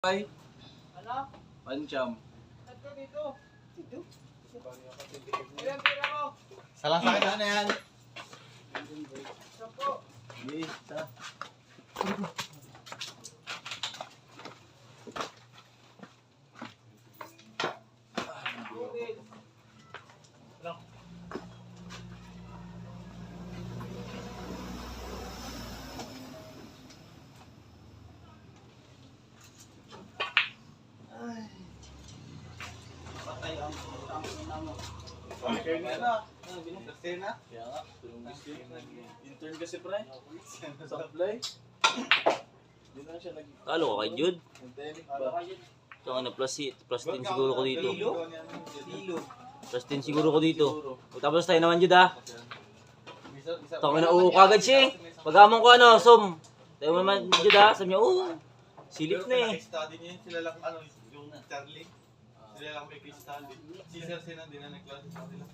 Ay, Ano? pancham. Saan ka dito? Dito? Ilan pira mo? Salang sa akin na yan. 10. Hindi, isa. Noodles. Patay ang ina mo. Kaya nga, kasi na. Kaya nga, tulong gusto intern kasi pre. Supply. Hindi na siya Kalo ka kay Jude? nag-technic ba? Ito ano, plus 10 siguro ko dito. Lilo. Plus 10 siguro ko dito. Tapos tayo naman Jude ha. Ito na kagad siya eh. Pag-amon ko ano, Som. Tayo naman Jude ha. Sabi niya, silip na eh. Study niya yun, sila lang ano, yung Charlie. Sila lang may case study. Si Sir Sinan din na nag-class sa kanila.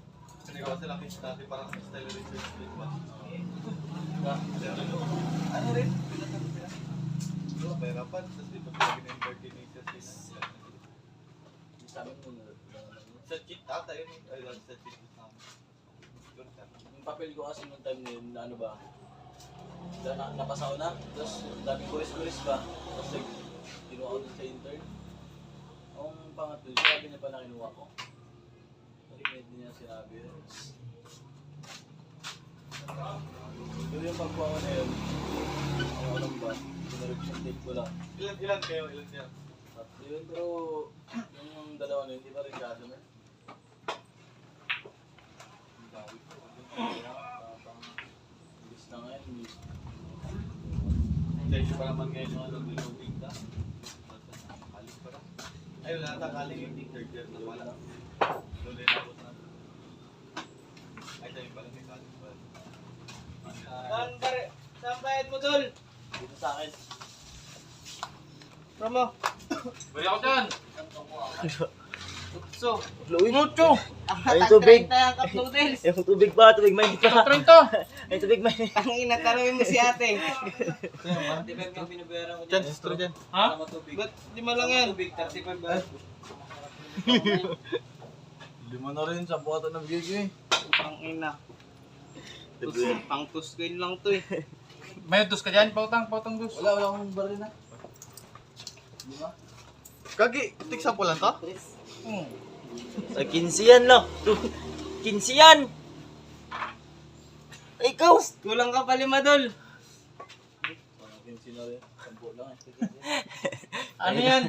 Nagawa sila case study parang style research din ba? Ano rin? So, pahirapan. Tapos dito sila gina-invert ni Sir Sinan. Sabi mo na. Sa cheat ata yun. Ay, sa cheat namin. Yung papel ko kasi nung time na yun, na ano ba? Napasa ko na. Tapos daming boys ba? Tapos kinuha ko dun sa intern. Ang pangatlo, sinabi niya pa na kinuha ko. Hindi niya sinabi. Pero yung pagkuha ko na yun, ano lang ba? Pinarepsentate ko lang. Ilan kayo? Ilan siya? Tatlo yun, pero yung dalawa na yun, hindi pa rin kaso na. Ang dami ko. Imbis na ngayon, Sa issue pa naman ngayon yung ano, reloading ka. Kalis pa lang. Ay, wala ata kaling yung third year na wala. Doon din ako na. Ay, tayo pala may kalis pa. Saan bayad mo, Dol? dito sa akin. Promo. Bali ako dyan! So, Luwi mo to. ay Ayun, tubig. ang cup noodles. Yung tubig ba? Tubig mainit pa. Ay, tubig mainit. Tangina, tanongin mo si ate. Di ba yung binabayaran ko Dyan, sister dyan. Ha? Matubig. Ba't 5 lang yan? Matubig, 35 ba? Lima na rin, 10 ata na bigay ko eh. Tangina. Pang tuskin lang to eh. May dos ka dyan? Pautang dos. Wala akong baril na. Di ba? Kagi, tiksa po lang to? Sa 15 yan lang. 15 yan. Ikaw. Kulang ka pa 5, Dol. Parang 15 na rin. 10 lang eh. Ano yan?